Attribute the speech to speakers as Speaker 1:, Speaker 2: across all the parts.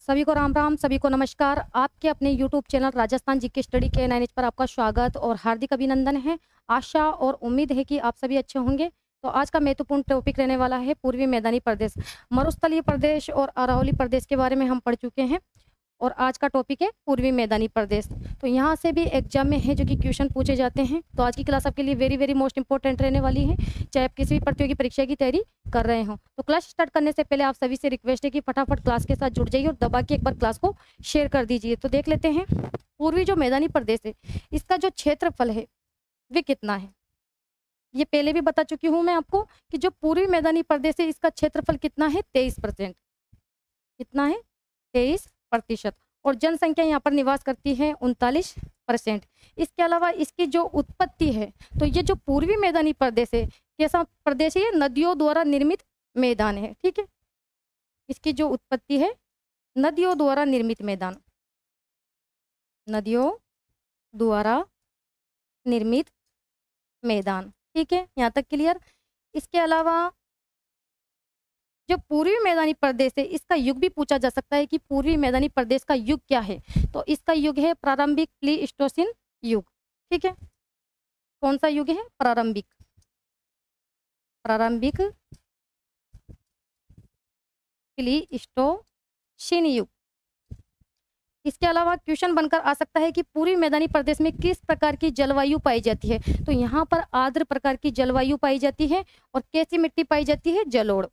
Speaker 1: सभी को राम राम, सभी को नमस्कार। आपके अपने YouTube channel Rajasthan GK study के 9 पर आपका स्वागत और हार्दिक अभिनंदन है। आशा और उम्मीद है कि आप सभी अच्छे होंगे। तो आज का महत्वपूर्ण टॉपिक रहने वाला है पूर्वी मैदानी प्रदेश, मरुस्थलीय प्रदेश और अरावली प्रदेश के बारे में हम पढ़ चुके हैं और आज का टॉपिक है पूर्वी मैदानी प्रदेश। तो यहाँ से भी एग्जाम में है जो कि क्वेश्चन पूछे जाते हैं। तो आज की क्लास आपके लिए वेरी मोस्ट इंपॉर्टेंट रहने वाली है, चाहे आप किसी भी प्रतियोगी परीक्षा की तैयारी कर रहे हो। तो क्लास स्टार्ट करने से पहले आप सभी से रिक्वेस्ट है कि फटाफट क्लास के साथ जुड़ जाइए और दबा के एक बार क्लास को शेयर कर दीजिए। तो देख लेते हैं पूर्वी जो मैदानी प्रदेश है इसका जो क्षेत्रफल है वे कितना है। ये पहले भी बता चुकी हूँ मैं आपको कि जो पूर्वी मैदानी प्रदेश है इसका क्षेत्रफल कितना है, 23%। कितना है, 23%। और जनसंख्या यहाँ पर निवास करती है 39%। इसके अलावा इसकी जो उत्पत्ति है, तो ये जो पूर्वी मैदानी प्रदेश है कैसा प्रदेश है, ये नदियों द्वारा निर्मित मैदान है। ठीक है, इसकी जो उत्पत्ति है नदियों द्वारा निर्मित मैदान, नदियों द्वारा निर्मित मैदान। ठीक है, यहाँ तक क्लियर। इसके अलावा जो पूर्वी मैदानी प्रदेश है इसका युग भी पूछा जा सकता है कि पूर्वी मैदानी प्रदेश का युग क्या है। तो इसका युग है प्रारंभिक प्लीस्टोसीन युग। ठीक है, कौन सा युग है, प्रारंभिक प्लीस्टोसीन युग। इसके अलावा क्वेश्चन बनकर आ सकता है कि पूर्वी मैदानी प्रदेश में किस प्रकार की जलवायु पाई जाती है। तो यहाँ पर आर्द्र प्रकार की जलवायु पाई जाती है और कैसी मिट्टी पाई जाती है, जलोढ़।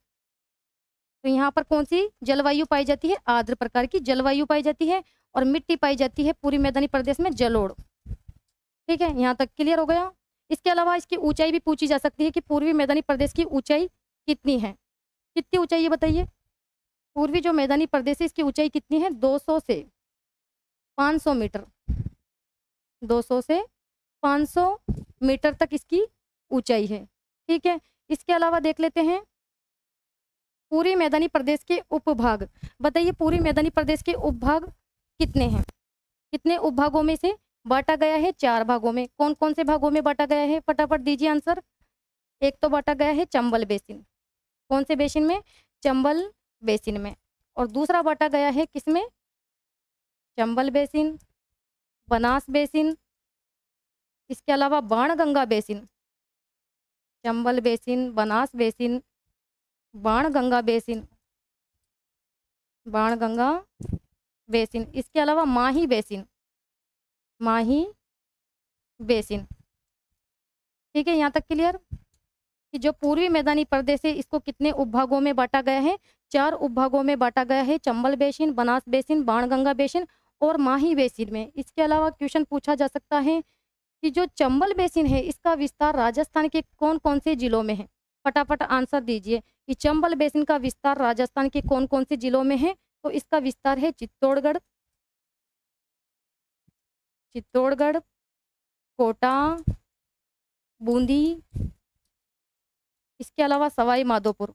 Speaker 1: तो यहाँ पर कौन सी जलवायु पाई जाती है, आर्द्र प्रकार की जलवायु पाई जाती है और मिट्टी पाई जाती है पूर्वी मैदानी प्रदेश में, जलोढ़। ठीक है, यहाँ तक क्लियर हो गया। इसके अलावा इसकी ऊंचाई भी पूछी जा सकती है कि पूर्वी मैदानी प्रदेश की ऊंचाई कितनी है। कितनी ऊंचाई है बताइए, पूर्वी जो मैदानी प्रदेश है इसकी ऊंचाई कितनी है, 200 से 500 मीटर। 200 से 500 मीटर तक इसकी ऊंचाई है। ठीक है, इसके अलावा देख लेते हैं पूर्वी मैदानी प्रदेश के उपभाग। बताइए पूर्वी मैदानी प्रदेश के उपभाग कितने हैं, कितने उपभागों में से बांटा गया है, 4 भागों में। कौन कौन से भागों में बांटा गया है, फटाफट दीजिए आंसर। एक तो बांटा गया है चंबल बेसिन, कौन से बेसिन में, चंबल बेसिन में। और दूसरा बांटा गया है किसमें, चंबल बेसिन, बनास बेसिन, इसके अलावा Banganga basin. Chambal basin, Banas basin, Banganga basin, Banganga basin. इसके अलावा माही बेसिन, माही बेसिन। ठीक है, यहाँ तक क्लियर कि जो पूर्वी मैदानी प्रदेश है इसको कितने उपभागों में बांटा गया है, 4 उपभागों में बांटा गया है, Chambal basin, Banas basin, Banganga basin और माही बेसिन में। इसके अलावा क्वेश्चन पूछा जा सकता है कि जो चंबल बेसिन है इसका विस्तार राजस्थान के कौन कौन से जिलों में है। फटाफट आंसर दीजिए कि चंबल बेसिन का विस्तार राजस्थान के कौन कौन से जिलों में है। तो इसका विस्तार है चित्तौड़गढ़, कोटा, बूंदी, इसके अलावा सवाई माधोपुर,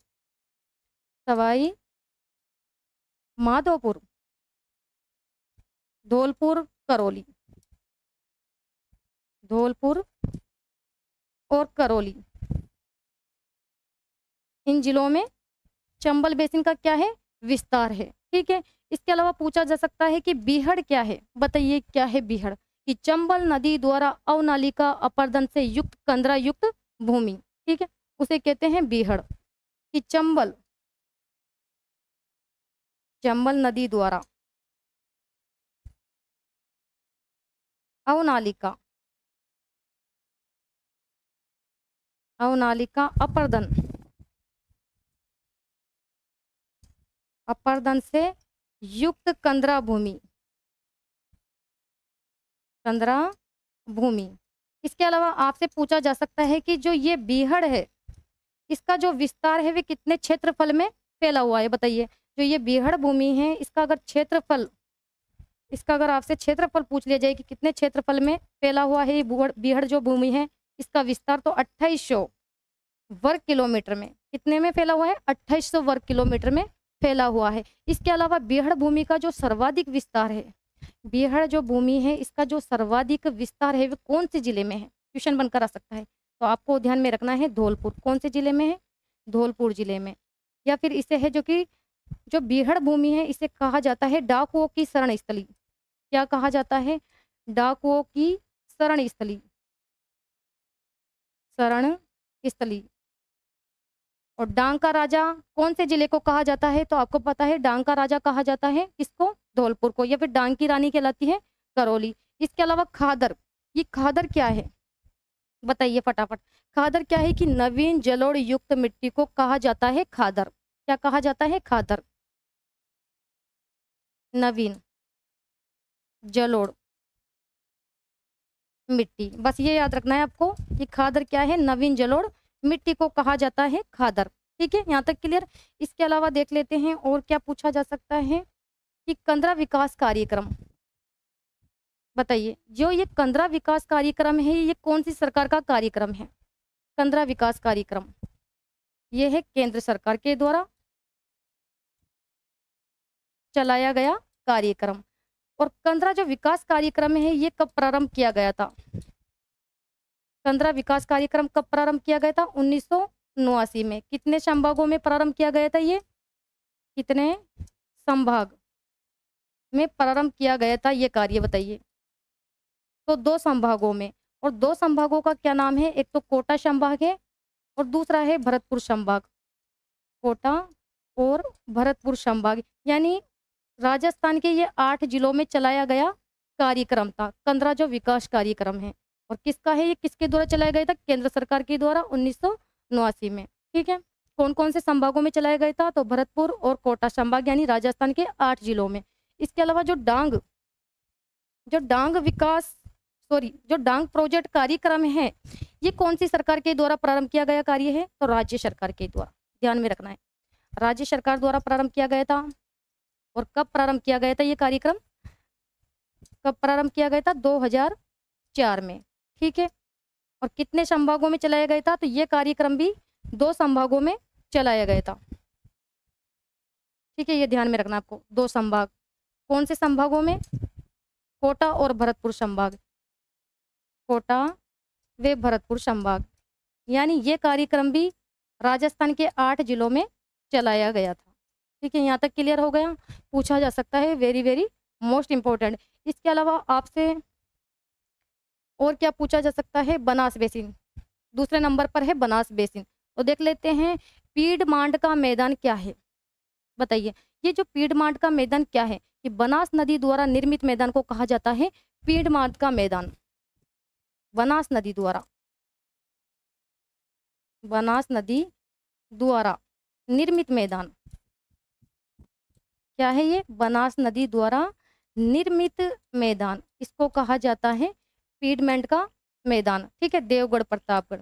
Speaker 1: धौलपुर, और करौली। इन जिलों में चंबल बेसिन का क्या है, विस्तार है। ठीक है, इसके अलावा पूछा जा सकता है कि बीहड़ क्या है। बताइए क्या है बीहड़, कि चंबल नदी द्वारा अवनालिका अपर्दन से युक्त कंदरा युक्त भूमि। ठीक है, उसे कहते हैं बीहड़। कि चंबल नदी द्वारा अवनालिका अपर्दन से युक्त कंदरा भूमि। इसके अलावा आपसे पूछा जा सकता है कि जो ये बीहड़ है इसका जो विस्तार है वे कितने क्षेत्रफल में फैला हुआ है। बताइए जो ये बीहड़ भूमि है इसका अगर आपसे क्षेत्रफल पूछ लिया जाए कि कितने क्षेत्रफल में फैला हुआ है ये बीहड़ जो भूमि है, इसका विस्तार तो 2800 वर्ग किलोमीटर में, कितने में फैला हुआ है, 2800 वर्ग किलोमीटर में फैला हुआ है। इसके अलावा बीहड़ भूमि का जो सर्वाधिक विस्तार है, बीहड़ जो भूमि है इसका जो सर्वाधिक विस्तार है वो कौन से जिले में है, क्वेश्चन बनकर आ सकता है। तो आपको ध्यान में रखना है धौलपुर, कौन से जिले में है, धौलपुर जिले में। या फिर इसे है जो कि जो बीहड़ भूमि है इसे कहा जाता है डाकुओं की शरण स्थली। क्या कहा जाता है? डाकुओं की शरण स्थली, शरण स्थली। और डांग का राजा कौन से जिले को कहा जाता है? तो आपको पता है डांग का राजा कहा जाता है किसको? धौलपुर को। या फिर डांग की रानी कहलाती है करौली। इसके अलावा खादर, ये खादर क्या है बताइए फटाफट। खादर क्या है कि नवीन जलोढ़ युक्त मिट्टी को कहा जाता है खादर। क्या कहा जाता है? खादर, नवीन जलोढ़ मिट्टी। बस ये याद रखना है आपको कि खादर क्या है? नवीन जलोढ़ मिट्टी को कहा जाता है खादर। ठीक है, यहाँ तक क्लियर। इसके अलावा देख लेते हैं और क्या पूछा जा सकता है कि कंदरा विकास कार्यक्रम। बताइए, जो ये कंदरा विकास कार्यक्रम है ये कौन सी सरकार का कार्यक्रम है? कंदरा विकास कार्यक्रम ये है केंद्र सरकार के द्वारा चलाया गया कार्यक्रम। और कंदरा जो विकास कार्यक्रम है ये कब प्रारंभ किया गया था? कंदरा विकास कार्यक्रम कब प्रारंभ किया गया था? 1989 में। कितने संभागों में प्रारंभ किया गया था ये? कितने संभाग में प्रारंभ किया गया था ये कार्य बताइए? तो 2 संभागों में। और 2 संभागों का क्या नाम है? एक तो कोटा संभाग है और दूसरा है भरतपुर संभाग। कोटा और भरतपुर संभाग, यानी राजस्थान के ये 8 जिलों में चलाया गया कार्यक्रम था कंदरा जो विकास कार्यक्रम है। और किसका है ये? किसके द्वारा चलाया गया था? केंद्र सरकार के द्वारा 1989 में। ठीक है, कौन कौन से संभागों में चलाया गया था? तो भरतपुर और कोटा संभाग, यानी राजस्थान के 8 जिलों में। इसके अलावा जो डांग प्रोजेक्ट कार्यक्रम है ये कौन सी सरकार के द्वारा प्रारंभ किया गया कार्य है? तो राज्य सरकार के द्वारा। ध्यान में रखना है, राज्य सरकार द्वारा प्रारंभ किया गया था। और कब प्रारंभ किया गया था ये कार्यक्रम? कब प्रारंभ किया गया था? 2004 में। ठीक है, और कितने संभागों में चलाया गया था? तो ये कार्यक्रम भी 2 संभागों में चलाया गया था। ठीक है, ये ध्यान में रखना आपको। 2 संभाग, कौन से संभागों में? कोटा और भरतपुर संभाग, कोटा व भरतपुर संभाग। यानी ये कार्यक्रम भी राजस्थान के 8 जिलों में चलाया गया था। ठीक है, यहाँ तक क्लियर हो गया। पूछा जा सकता है, वेरी वेरी मोस्ट इम्पोर्टेंट। इसके अलावा आपसे और क्या पूछा जा सकता है? बनास बेसिन, दूसरे नंबर पर है बनास बेसिन। तो देख लेते हैं पीडमांड का मैदान क्या है। बताइए, ये जो पीडमांड का मैदान क्या है? कि बनास नदी द्वारा निर्मित मैदान को कहा जाता है पीडमांड का मैदान। बनास नदी द्वारा निर्मित मैदान क्या है? ये बनास नदी द्वारा निर्मित मैदान, इसको कहा जाता है पीडमेंट का मैदान। ठीक है, देवगढ़ प्रतापगढ़,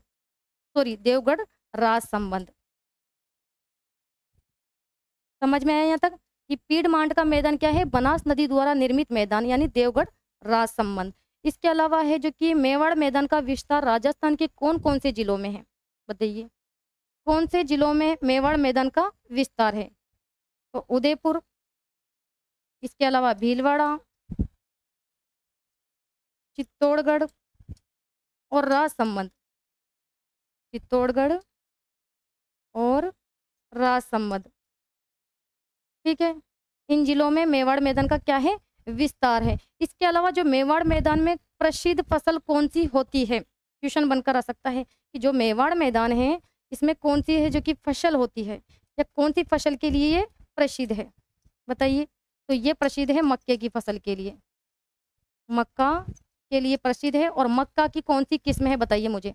Speaker 1: देवगढ़ राज संबंध। समझ में आया यहाँ तक कि पीडमांड का मैदान क्या है? बनास नदी द्वारा निर्मित मैदान, यानी देवगढ़ राज संबंध। इसके अलावा है जो कि मेवाड़ मैदान का विस्तार राजस्थान के कौन कौन से जिलों में है? बताइए, कौन से जिलों में मेवाड़ मैदान का विस्तार है? तो उदयपुर, इसके अलावा भीलवाड़ा, चित्तौड़गढ़ और राजसमंद। चित्तौड़गढ़ और राजसमंद। ठीक है, इन जिलों में मेवाड़ मैदान का क्या है? विस्तार है। इसके अलावा जो मेवाड़ मैदान में प्रसिद्ध फसल कौन सी होती है? क्वेश्चन बनकर आ सकता है कि जो मेवाड़ मैदान है इसमें कौन सी है जो कि फसल होती है, या कौन सी फसल के लिए ये प्रसिद्ध है? बताइए। तो ये प्रसिद्ध है मक्के की फसल के लिए, मक्का के लिए प्रसिद्ध है। और मक्का की कौन सी किस्म है बताइए मुझे?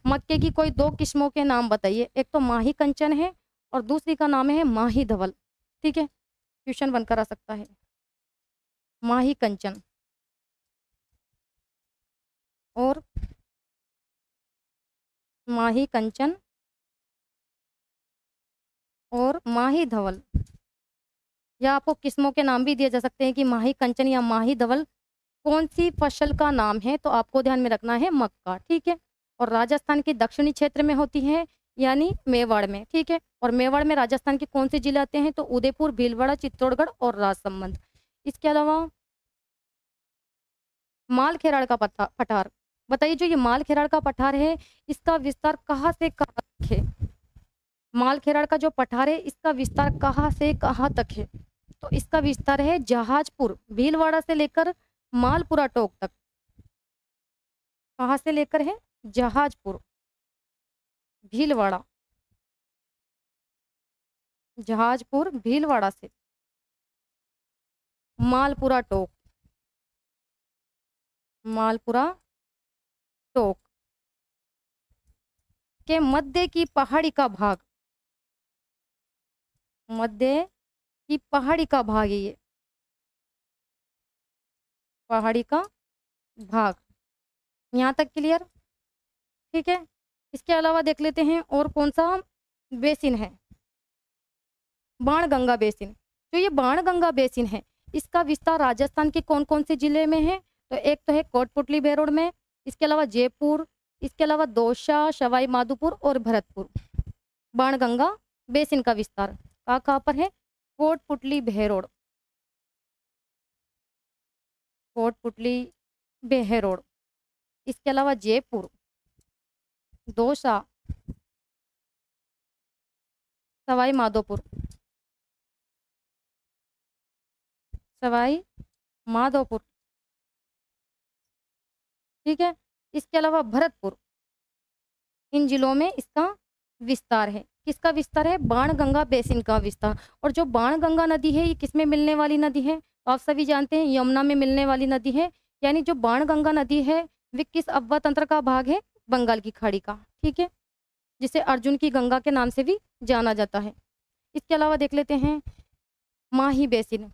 Speaker 1: मक्के की कोई 2 किस्मों के नाम बताइए। एक तो माही कंचन है और दूसरी का नाम है माही धवल। ठीक है, क्वेश्चन बनकर आ सकता है माही कंचन और माही कंचन और माही धवल, या आपको किस्मों के नाम भी दिए जा सकते हैं कि माही कंचन या माही धवल कौन सी फसल का नाम है? तो आपको ध्यान में रखना है मक्का। ठीक है, और राजस्थान के दक्षिणी क्षेत्र में होती है, यानी मेवाड़ में। ठीक है, और मेवाड़ में राजस्थान के कौन से जिले आते हैं? तो उदयपुर, भीलवाड़ा, चित्तौड़गढ़ और राजसमंद। इसके अलावा मालखेराड़ का पठार। बताइए, जो ये मालखेराड़ का पठार है इसका विस्तार कहाँ से कहाँ तक है? मालखेड़ा का जो पठार है इसका विस्तार कहाँ से कहाँ तक है? तो इसका विस्तार है जहाजपुर भीलवाड़ा से लेकर मालपुरा टोक तक। कहाँ से लेकर है? जहाजपुर भीलवाड़ा, जहाजपुर भीलवाड़ा से मालपुरा टोक, मालपुरा टोक के मध्य की पहाड़ी का भाग, मध्य की पहाड़ी का भाग है ये, पहाड़ी का भाग। यहाँ तक क्लियर? ठीक है। इसके अलावा देख लेते हैं और कौन सा बेसिन है। बाणगंगा बेसिन। जो ये बाणगंगा बेसिन है इसका विस्तार राजस्थान के कौन कौन से जिले में है? तो एक तो है कोटपुतली बेरोड में, इसके अलावा जयपुर, इसके अलावा दौसा, सवाई माधोपुर और भरतपुर। बाणगंगा बेसिन का विस्तार कहाँ कहाँ पर है? कोटपुतली बेरोड, कोटपुतली बेरोड, इसके अलावा जयपुर, दौसा, सवाई माधोपुर, सवाई माधोपुर। ठीक है। इसके अलावा भरतपुर, इन जिलों में इसका विस्तार है। किसका विस्तार है? बाणगंगा बेसिन का विस्तार। और जो बाणगंगा नदी है ये किसमें मिलने वाली नदी है? तो आप सभी जानते हैं यमुना में मिलने वाली नदी है। यानी जो बाणगंगा नदी है वे किस अववा तंत्र का भाग है? बंगाल की खाड़ी का। ठीक है, जिसे अर्जुन की गंगा के नाम से भी जाना जाता है। इसके अलावा देख लेते हैं माही बेसिन।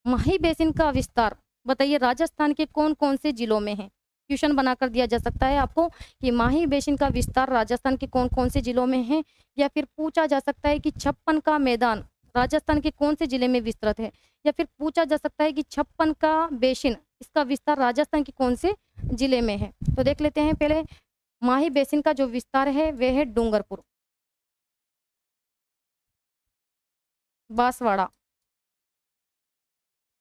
Speaker 1: माही बेसिन का विस्तार बताइए राजस्थान के कौन कौन से जिलों में है? क्वेश्चन बनाकर दिया जा सकता है आपको कि माही बेसिन का विस्तार राजस्थान के कौन कौन से जिलों में है, या फिर पूछा जा सकता है कि छप्पन का मैदान राजस्थान के कौन से जिले में विस्तृत है, या फिर पूछा जा सकता है कि छप्पन का बेसिन इसका विस्तार राजस्थान के कौन से जिले में है। तो देख लेते हैं पहले माही बेसिन का जो विस्तार है वह है डूंगरपुर, बांसवाड़ा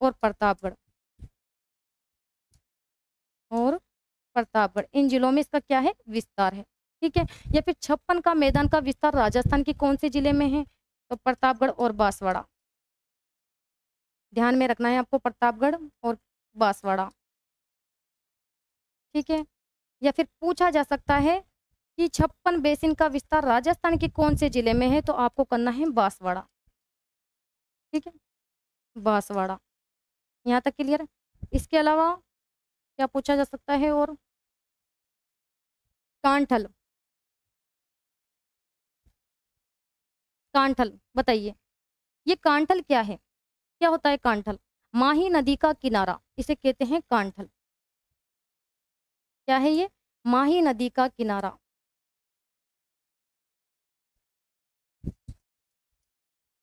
Speaker 1: और प्रतापगढ़, और प्रतापगढ़, इन जिलों में इसका क्या है? विस्तार है। ठीक है। या फिर छप्पन का मैदान का विस्तार राजस्थान के कौन से जिले में है? तो प्रतापगढ़ और बांसवाड़ा। ध्यान में रखना है आपको, प्रतापगढ़ और बांसवाड़ा। ठीक है। या फिर पूछा जा सकता है कि छप्पन बेसिन का विस्तार राजस्थान के कौन से जिले में है? तो आपको करना है बांसवाड़ा। ठीक है, बांसवाड़ा। यहाँ तक क्लियर है? इसके अलावा क्या पूछा जा सकता है? और कांठल, कांठल बताइए ये कांठल क्या है? क्या होता है कांठल? माही नदी का किनारा, इसे कहते हैं कांठल। क्या है ये? माही नदी का किनारा।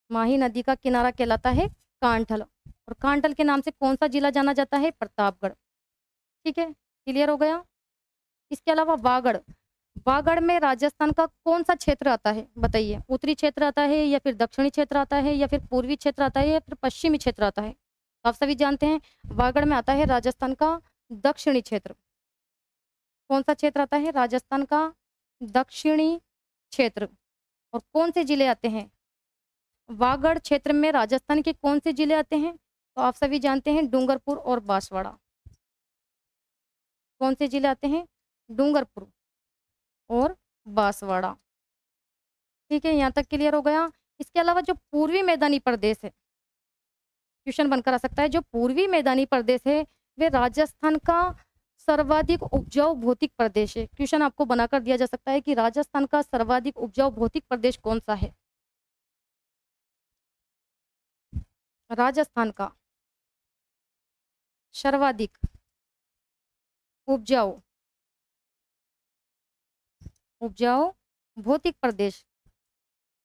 Speaker 1: माही नदी का किनारा कहलाता है कांठल। और कांठल के नाम से कौन सा जिला जाना जाता है? प्रतापगढ़। ठीक है, क्लियर हो गया? इसके अलावा वागड़, वागड़ में राजस्थान का कौन सा क्षेत्र आता है? बताइए, उत्तरी क्षेत्र आता है, या फिर दक्षिणी क्षेत्र आता है, या फिर पूर्वी क्षेत्र आता है, या फिर पश्चिमी क्षेत्र आता है? आप सभी जानते हैं वागड़ में आता है राजस्थान का दक्षिणी क्षेत्र। कौन सा क्षेत्र आता है? राजस्थान का दक्षिणी क्षेत्र। और कौन से जिले आते हैं वागड़ क्षेत्र में? राजस्थान के कौन से जिले आते हैं? तो आप सभी जानते हैं डूंगरपुर और बांसवाड़ा। कौन से जिले आते हैं? डूंगरपुर और बांसवाड़ा। ठीक है, यहाँ तक क्लियर हो गया? इसके अलावा जो पूर्वी मैदानी प्रदेश है, क्वेश्चन बनकर आ सकता है, जो पूर्वी मैदानी प्रदेश है वे राजस्थान का सर्वाधिक उपजाऊ भौतिक प्रदेश है। क्वेश्चन आपको बनाकर दिया जा सकता है कि राजस्थान का सर्वाधिक उपजाऊ भौतिक प्रदेश कौन सा है? राजस्थान का सर्वाधिक उपजाऊ उपजाऊ भौतिक प्रदेश,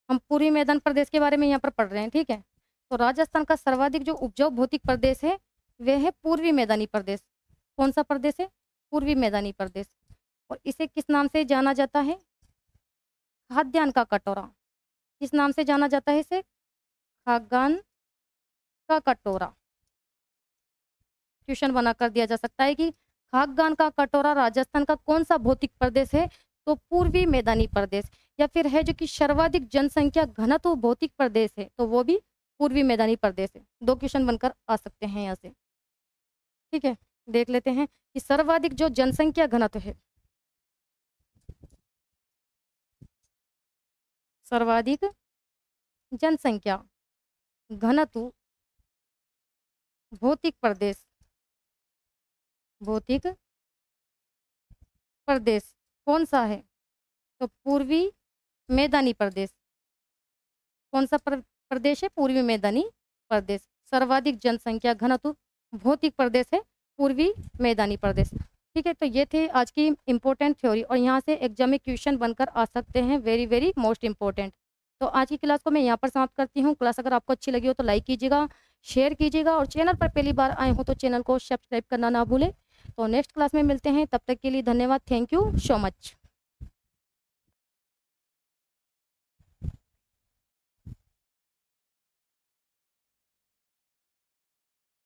Speaker 1: हम पूर्वी मैदान प्रदेश के बारे में यहाँ पर पढ़ रहे हैं। ठीक है, तो राजस्थान का सर्वाधिक जो उपजाऊ भौतिक प्रदेश है वह है पूर्वी मैदानी प्रदेश। कौन सा प्रदेश है? पूर्वी मैदानी प्रदेश। और इसे किस नाम से जाना जाता है? खाद्यान्न का कटोरा। किस नाम से जाना जाता है इसे? खाद्यान्न का कटोरा। क्वेश्चन बनाकर दिया जा सकता है कि खाद्यान्न का कटोरा राजस्थान का कौन सा भौतिक प्रदेश है? तो पूर्वी मैदानी प्रदेश। या फिर है जो कि सर्वाधिक जनसंख्या घनत्व भौतिक प्रदेश है, तो वो भी पूर्वी मैदानी प्रदेश है। 2 क्वेश्चन बनकर आ सकते हैं यहाँ से। ठीक है, देख लेते हैं कि सर्वाधिक जो जनसंख्या घनत्व है, सर्वाधिक जनसंख्या घनत्व भौतिक प्रदेश, भौतिक प्रदेश कौन सा है? तो पूर्वी मैदानी प्रदेश। कौन सा प्रदेश है? पूर्वी मैदानी प्रदेश। सर्वाधिक जनसंख्या घनत्व भौतिक प्रदेश है पूर्वी मैदानी प्रदेश। ठीक है, तो ये थे आज की इम्पोर्टेंट थ्योरी और यहाँ से एग्जाम में क्वेश्चन बनकर आ सकते हैं, वेरी वेरी मोस्ट इम्पोर्टेंट। तो आज की क्लास को मैं यहाँ पर समाप्त करती हूँ। क्लास अगर आपको अच्छी लगी हो तो लाइक कीजिएगा, शेयर कीजिएगा और चैनल पर पहली बार आए हो तो चैनल को सब्सक्राइब करना ना भूलें। तो नेक्स्ट क्लास में मिलते हैं, तब तक के लिए धन्यवाद। Thank you so much.